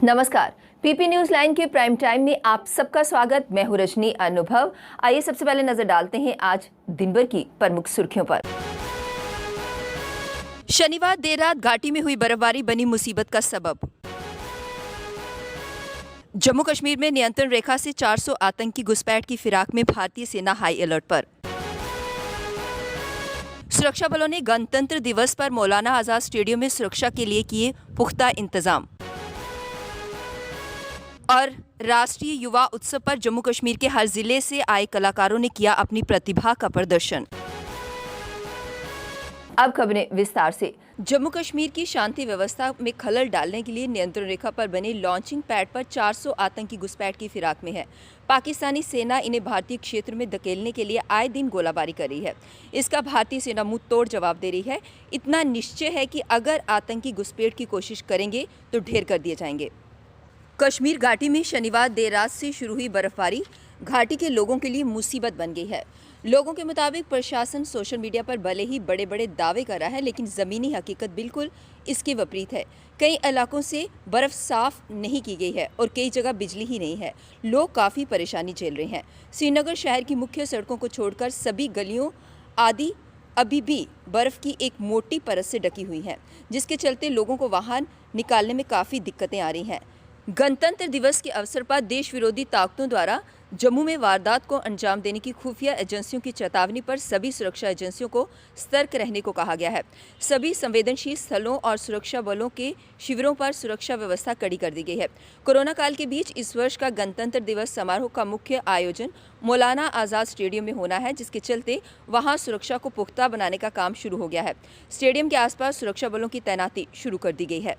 नमस्कार, PP news line के prime time में आप सबका स्वागत। मैं हूं रजनी अनुभव। आइए सबसे पहले नजर डालते हैं आज दिन भर की प्रमुख सुर्खियों पर। शनिवार देर रात घाटी में हुई बर्फबारी बनी मुसीबत का सबब। जम्मू कश्मीर में नियंत्रण रेखा से 400 आतंकी घुसपैठ की फिराक में भारतीय सेना हाई अलर्ट पर। सुरक्षा बलों ने गणतंत्र दिवस पर मौलाना आजाद स्टेडियम में सुरक्षा के लिए किए पुख्ता इंतजाम। और राष्ट्रीय युवा उत्सव पर जम्मू कश्मीर के हर जिले से आए कलाकारों ने किया अपनी प्रतिभा का प्रदर्शन। अब खबरें विस्तार से। जम्मू कश्मीर की शांति व्यवस्था में खलल डालने के लिए नियंत्रण रेखा पर बने लॉन्चिंग पैड पर 400 आतंकी घुसपैठ की फिराक में है। पाकिस्तानी सेना इन्हें भारतीय क्षेत्र में धकेलने के लिए आए दिन गोलाबारी कर रही है। इसका भारतीय सेना मुंह तोड़ जवाब दे रही है। इतना निश्चय है कि अगर आतंकी घुसपैठ की कोशिश करेंगे तो ढेर कर दिए जाएंगे। कश्मीर घाटी में शनिवार देर रात से शुरू हुई बर्फबारी घाटी के लोगों के लिए मुसीबत बन गई है। लोगों के मुताबिक प्रशासन सोशल मीडिया पर भले ही बड़े बड़े दावे कर रहा है, लेकिन ज़मीनी हकीकत बिल्कुल इसके विपरीत है। कई इलाकों से बर्फ़ साफ नहीं की गई है और कई जगह बिजली ही नहीं है। लोग काफ़ी परेशानी झेल रहे हैं। श्रीनगर शहर की मुख्य सड़कों को छोड़कर सभी गलियों आदि अभी भी बर्फ़ की एक मोटी परत से ढकी हुई हैं, जिसके चलते लोगों को वाहन निकालने में काफ़ी दिक्कतें आ रही हैं। गणतंत्र दिवस के अवसर पर देश विरोधी ताकतों द्वारा जम्मू में वारदात को अंजाम देने की खुफिया एजेंसियों की चेतावनी पर सभी सुरक्षा एजेंसियों को सतर्क रहने को कहा गया है। सभी संवेदनशील स्थलों और सुरक्षा बलों के शिविरों पर सुरक्षा व्यवस्था कड़ी कर दी गई है। कोरोना काल के बीच इस वर्ष का गणतंत्र दिवस समारोह का मुख्य आयोजन मौलाना आजाद स्टेडियम में होना है, जिसके चलते वहां सुरक्षा को पुख्ता बनाने का काम शुरू हो गया है। स्टेडियम के आसपास सुरक्षा बलों की तैनाती शुरू कर दी गई है।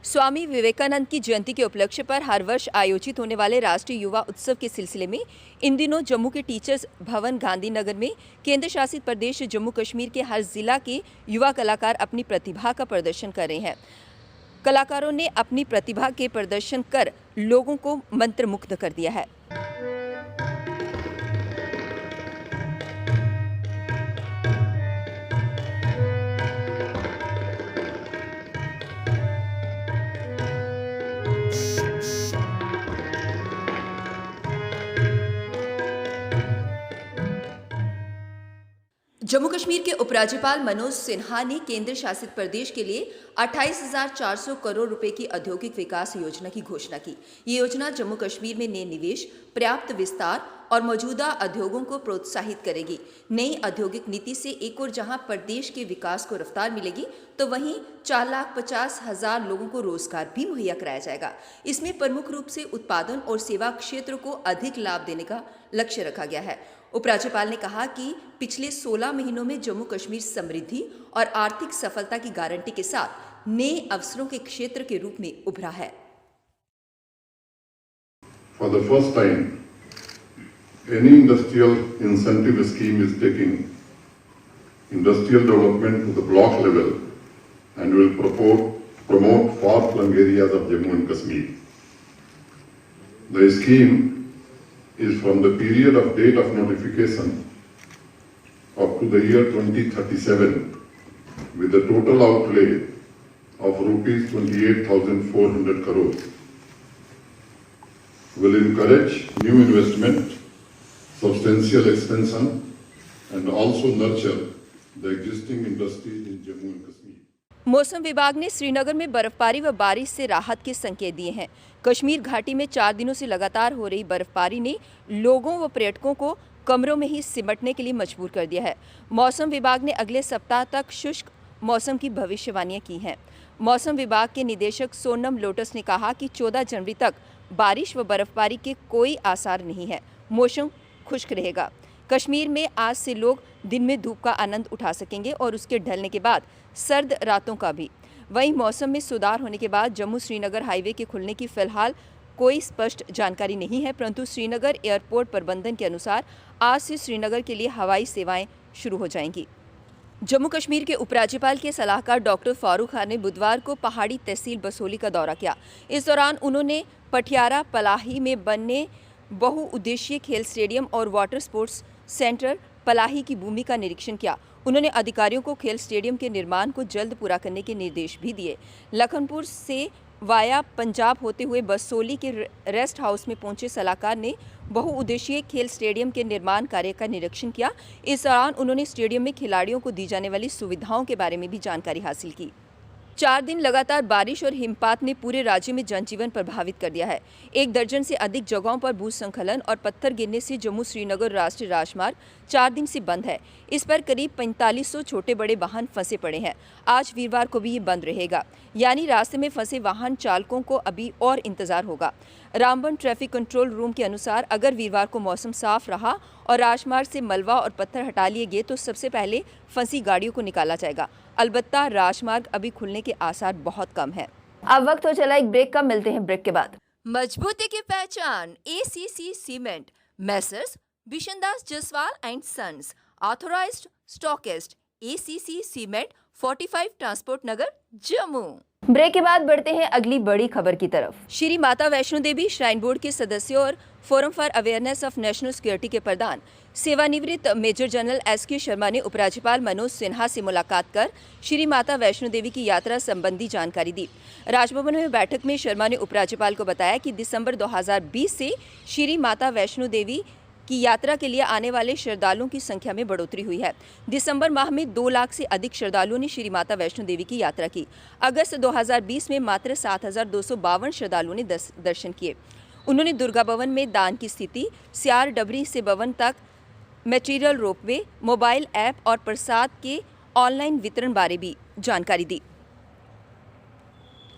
स्वामी विवेकानंद की जयंती के उपलक्ष्य पर हर वर्ष आयोजित होने वाले राष्ट्रीय युवा उत्सव के सिलसिले में इन दिनों जम्मू के टीचर्स भवन गांधीनगर में केंद्र शासित प्रदेश जम्मू कश्मीर के हर जिला के युवा कलाकार अपनी प्रतिभा का प्रदर्शन कर रहे हैं। कलाकारों ने अपनी प्रतिभा के प्रदर्शन कर लोगों को मंत्रमुग्ध कर दिया है। जम्मू कश्मीर के उपराज्यपाल मनोज सिन्हा ने केंद्र शासित प्रदेश के लिए 28,400 करोड़ रुपए की औद्योगिक विकास योजना की घोषणा की। ये योजना जम्मू कश्मीर में नए निवेश, पर्याप्त विस्तार और मौजूदा उद्योगों को प्रोत्साहित करेगी। नई औद्योगिक नीति से एक और जहां प्रदेश के विकास को रफ्तार मिलेगी, तो वहीं 4,50,000 लोगों को रोजगार भी मुहैया कराया जाएगा। इसमें प्रमुख रूप से उत्पादन और सेवा क्षेत्र को अधिक लाभ देने का लक्ष्य रखा गया है। उपराज्यपाल ने कहा कि पिछले 16 महीनों में जम्मू कश्मीर समृद्धि और आर्थिक सफलता की गारंटी के साथ नए अवसरों के क्षेत्र के रूप में उभरा है। For the first time, any industrial incentive scheme is taking industrial development to the block level and will promote far-flung areas of Jammu and Kashmir. The scheme is from the period of date of notification up to the year 2037 with a total outlay of rupees 28,400 crores. Will encourage new investment, substantial expansion and also nurture the existing industries in Jammu and Kashmir. मौसम विभाग ने श्रीनगर में बर्फबारी व बारिश से राहत के संकेत दिए हैं। कश्मीर घाटी में 4 दिनों से लगातार हो रही बर्फबारी ने लोगों व पर्यटकों को कमरों में ही सिमटने के लिए मजबूर कर दिया है। मौसम विभाग ने अगले सप्ताह तक शुष्क मौसम की भविष्यवाणियां की हैं। मौसम विभाग के निदेशक सोनम लोटस ने कहा कि 14 जनवरी तक बारिश व बर्फबारी के कोई आसार नहीं है। मौसम खुश्क रहेगा। कश्मीर में आज से लोग दिन में धूप का आनंद उठा सकेंगे और उसके ढलने के बाद सर्द रातों का भी। वहीं मौसम में सुधार होने के बाद जम्मू श्रीनगर हाईवे के खुलने की फिलहाल कोई स्पष्ट जानकारी नहीं है, परंतु श्रीनगर एयरपोर्ट प्रबंधन के अनुसार आज से श्रीनगर के लिए हवाई सेवाएं शुरू हो जाएंगी। जम्मू कश्मीर के उपराज्यपाल के सलाहकार डॉक्टर फारूक खान ने बुधवार को पहाड़ी तहसील बसोली का दौरा किया। इस दौरान उन्होंने पटियारा पलाही में बनने बहुउद्देशीय खेल स्टेडियम और वाटर स्पोर्ट्स सेंटर पलाही की भूमि का निरीक्षण किया। उन्होंने अधिकारियों को खेल स्टेडियम के निर्माण को जल्द पूरा करने के निर्देश भी दिए। लखनपुर से वाया पंजाब होते हुए बसोली के रेस्ट हाउस में पहुंचे सलाहकार ने बहुउद्देशीय खेल स्टेडियम के निर्माण कार्य का निरीक्षण किया। इस दौरान उन्होंने स्टेडियम में खिलाड़ियों को दी जाने वाली सुविधाओं के बारे में भी जानकारी हासिल की। 4 दिन लगातार बारिश और हिमपात ने पूरे राज्य में जनजीवन प्रभावित कर दिया है। 1 दर्जन से अधिक जगहों पर भूस्खलन और पत्थर गिरने से जम्मू श्रीनगर राष्ट्रीय राजमार्ग 4 दिन से बंद है। इस पर करीब 4500 छोटे बड़े वाहन फंसे पड़े हैं। आज वीरवार को भी ये बंद रहेगा, यानी रास्ते में फंसे वाहन चालकों को अभी और इंतजार होगा। रामबन ट्रैफिक कंट्रोल रूम के अनुसार अगर वीरवार को मौसम साफ रहा और राजमार्ग से मलबा और पत्थर हटा लिए गए तो सबसे पहले फंसी गाड़ियों को निकाला जाएगा। अलबत्ता राजमार्ग अभी खुलने के आसार बहुत कम है। अब वक्त हो चला एक ब्रेक का, मिलते हैं ब्रेक के बाद। मजबूती की पहचान ACC cement, Messrs Bishandas Jaswal and sons, authorised stockist, ACC cement, 45 transport Nagar, Jammu. Break के बाद बढ़ते हैं अगली बड़ी खबर की तरफ। श्री माता वैष्णो देवी श्राइन बोर्ड के सदस्यों और forum for awareness of national security के प्रधान सेवानिवृत्त मेजर जनरल एस.के. शर्मा ने उपराज्यपाल मनोज सिन्हा से मुलाकात कर श्री माता वैष्णो देवी की यात्रा संबंधी जानकारी दी। राजभवन में बैठक में शर्मा ने उपराज्यपाल को बताया कि दिसंबर 2020 से श्री माता वैष्णो देवी की यात्रा के लिए आने वाले श्रद्धालुओं की संख्या में बढ़ोतरी हुई है। दिसंबर माह में 2 लाख से अधिक श्रद्धालुओं ने श्री माता वैष्णो देवी की यात्रा की। अगस्त 2020 में मात्र 7,252 श्रद्धालुओं ने दर्शन किए। उन्होंने दुर्गा भवन में दान की स्थिति, सियार डबरी से भवन तक मटेरियल रोपवे, मोबाइल ऐप और प्रसाद के ऑनलाइन वितरण बारे भी जानकारी दी।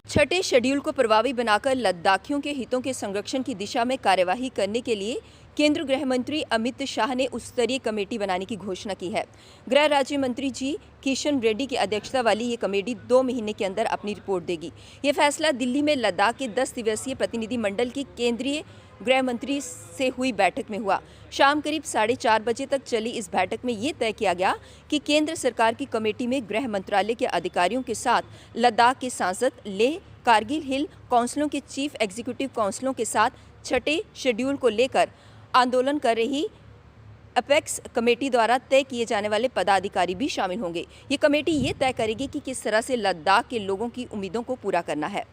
छठे शेड्यूल को प्रभावी बनाकर लद्दाखियों के हितों के संरक्षण की दिशा में कार्यवाही करने के लिए केंद्रीय गृह मंत्री अमित शाह ने उच्च स्तरीय कमेटी बनाने की घोषणा की है। गृह राज्य मंत्री जी किशन रेड्डी की अध्यक्षता वाली ये कमेटी 2 महीने के अंदर अपनी रिपोर्ट देगी। ये फैसला दिल्ली में लद्दाख के 10 दिवसीय प्रतिनिधिमंडल की केंद्रीय गृह मंत्री से हुई बैठक में हुआ। शाम करीब 4:30 बजे तक चली इस बैठक में ये तय किया गया कि केंद्र सरकार की कमेटी में गृह मंत्रालय के अधिकारियों के साथ लद्दाख के सांसद, लेह कारगिल हिल काउंसिलों के चीफ एग्जीक्यूटिव काउंसिलों के साथ छठे शेड्यूल को लेकर आंदोलन कर रही अपेक्स कमेटी द्वारा तय किए जाने वाले पदाधिकारी भी शामिल होंगे। ये कमेटी ये तय करेगी कि किस तरह से लद्दाख के लोगों की उम्मीदों को पूरा करना है।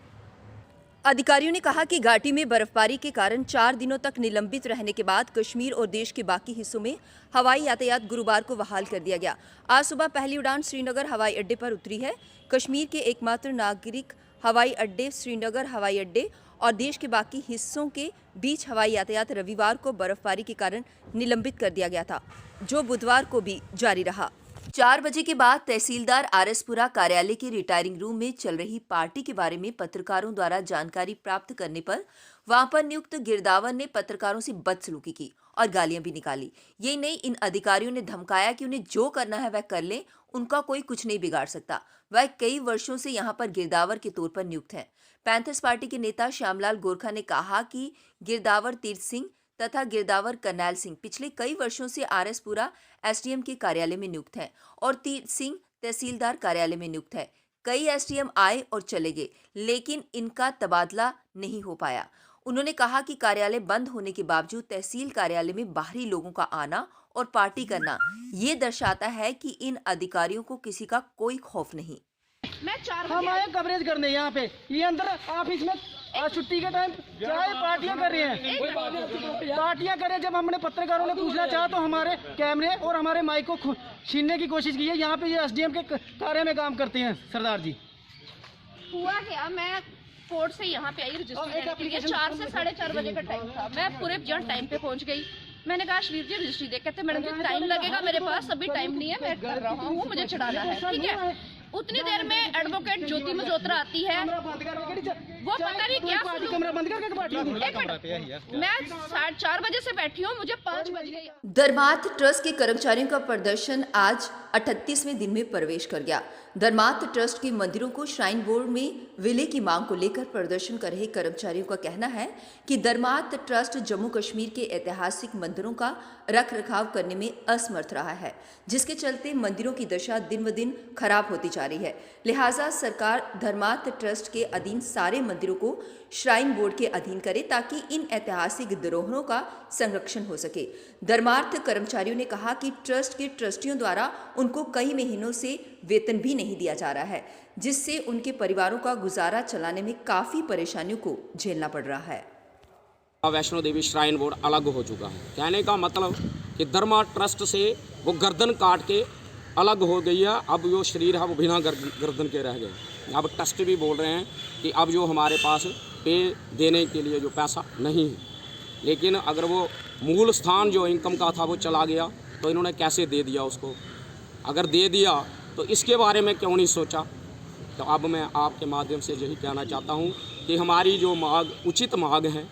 अधिकारियों ने कहा कि घाटी में बर्फबारी के कारण 4 दिनों तक निलंबित रहने के बाद कश्मीर और देश के बाकी हिस्सों में हवाई यातायात गुरुवार को बहाल कर दिया गया। आज सुबह पहली उड़ान श्रीनगर हवाई अड्डे पर उतरी है। कश्मीर के एकमात्र नागरिक हवाई अड्डे श्रीनगर हवाई अड्डे और देश के बाकी हिस्सों के बीच हवाई यातायात रविवार को बर्फबारी के कारण निलंबित कर दिया गया था, जो बुधवार को भी जारी रहा। 4 बजे के बाद तहसीलदार आरएसपुरा कार्यालय के रिटायरिंग रूम में चल रही पार्टी के बारे में पत्रकारों द्वारा जानकारी प्राप्त करने पर वहां पर नियुक्त गिरदावर ने पत्रकारों से बदसलूकी की और गालियां भी निकाली। यही नहीं, इन अधिकारियों ने धमकाया कि उन्हें जो करना है वह कर लें, उनका कोई कुछ नहीं बिगाड़ सकता। वह कई वर्षों से यहां पर गिरदावर के तौर पर नियुक्त हैं। पैंथर्स पार्टी के नेता श्यामलाल गोरखा ने कहा कि गिरदावर तीर्थ सिंह तथा गिरदावर करनैल सिंह पिछले कई वर्षों से आरएसपुरा एसडीएम के कार्यालय में नियुक्त हैं और तीर्थ सिंह तहसीलदार कार्यालय में नियुक्त है। कई एसडीएम आए और चले गए, लेकिन इनका तबादला नहीं हो पाया। उन्होंने कहा कि कार्यालय बंद होने के बावजूद तहसील कार्यालय में बाहरी लोगों का आना और पार्टी करना ये दर्शाता है कि इन अधिकारियों को किसी का कोई खौफ नहीं। हम आए कवरेज करने यहाँ पे, ये अंदर ऑफिस में छुट्टी के टाइम चाहे पार्टियां कर रहे हैं, पार्टियां कर रहे हैं। जब हमने पत्रकारों ने पूछना चाहा तो हमारे कैमरे और हमारे माइक को छीनने की कोशिश की है। यहाँ पे ये एसडीएम के कार्य में काम करते हैं सरदार जी। हुआ क्या, मैं कोर्ट से यहाँ पे आई रजिस्ट्री के लिए। 4 से 4:30 बजे का टाइम था। मैं पूरे टाइम पे पहुँच गई। मैंने कहा श्रीर जी रजिस्ट्री देख, कहते मैडम जी टाइम लगेगा, मेरे पास अभी टाइम नहीं है, मैं कर रहा हूँ, मुझे चढ़ाना है। ठीक है, उतनी देर में एडवोकेट ज्योति मल्होत्रा आती है। वो पता नहीं क्या, मैं 4:30 बजे से बैठी हूँ, मुझे 5 बज गए। धर्मार्थ ट्रस्ट के कर्मचारियों का प्रदर्शन आज 38वें दिन में प्रवेश कर गया। धर्मार्थ ट्रस्ट के मंदिरों को श्राइन बोर्ड में विलय की मांग को लेकर प्रदर्शन कर रहे कर्मचारियों का कहना है कि धर्मार्थ ट्रस्ट जम्मू कश्मीर के ऐतिहासिक मंदिरों का रख रखाव करने में असमर्थ रहा है, जिसके चलते मंदिरों की दशा दिन ब दिन खराब होती जा रही है। लिहाजा सरकार धर्मार्थ ट्रस्ट के अधीन सारे मंदिरों को श्राइन बोर्ड के के अधीन करे ताकि इन ऐतिहासिक धरोहरों का संरक्षण हो सके। धर्मार्थ कर्मचारियों ने कहा कि ट्रस्ट के ट्रस्टियों द्वारा उनको कई महीनों से वेतन भी नहीं दिया जा रहा है, जिससे उनके परिवारों का गुजारा चलाने में काफी परेशानियों को झेलना पड़ रहा है। वैष्णो देवी श्राइन बोर्ड अलग हो चुका है। कहने का मतलब कि धर्मा ट्रस्ट से वो गर्दन काट के अलग हो गई है। अब जो शरीर है वो बिना गर्दन के रह गए। अब ट्रस्ट भी बोल रहे हैं कि अब जो हमारे पास पे देने के लिए जो पैसा नहीं है, लेकिन अगर वो मूल स्थान जो इनकम का था वो चला गया तो इन्होंने कैसे दे दिया उसको? अगर दे दिया तो इसके बारे में क्यों नहीं सोचा? तो अब मैं आपके माध्यम से यही कहना चाहता हूँ कि हमारी जो मांग, उचित मांग है,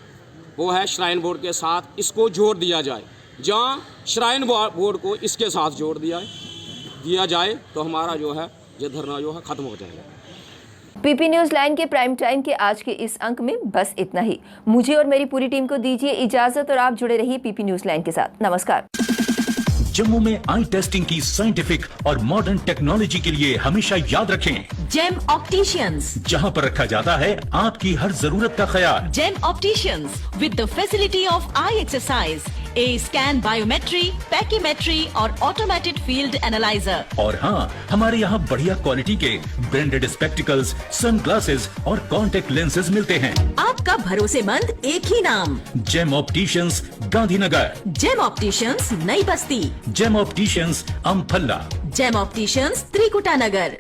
वो है श्राइन बोर्ड के साथ इसको जोड़ दिया जाए। जहाँ श्राइन बोर्ड को इसके साथ जोड़ दिया जाए तो हमारा जो है ये धरना जो है ख़त्म हो जाएगा। पीपी न्यूज़ लाइन के प्राइम टाइम के आज के इस अंक में बस इतना ही। मुझे और मेरी पूरी टीम को दीजिए इजाजत और आप जुड़े रहिए पीपी न्यूज़ लाइन के साथ। नमस्कार। जम्मू में आई टेस्टिंग की साइंटिफिक और मॉडर्न टेक्नोलॉजी के लिए हमेशा याद रखें जेम ऑप्टिशियंस, जहां पर रखा जाता है आपकी हर जरूरत का ख्याल। Gem opticians with the facility of eye exercise, A scan, biometry, pachymetry और ऑटोमेटेड फील्ड एनालाइजर। और हाँ, हमारे यहाँ बढ़िया क्वालिटी के ब्रांडेड स्पेक्टिकल्स, सनग्लासेस और कॉन्टेक्ट लेंसेज मिलते हैं। आपका भरोसेमंद एक ही नाम, Gem Opticians, Gandhinagar. Gem Opticians, Nai Basti. Gem Opticians, Amphalla. Gem Opticians, Trikuta नगर।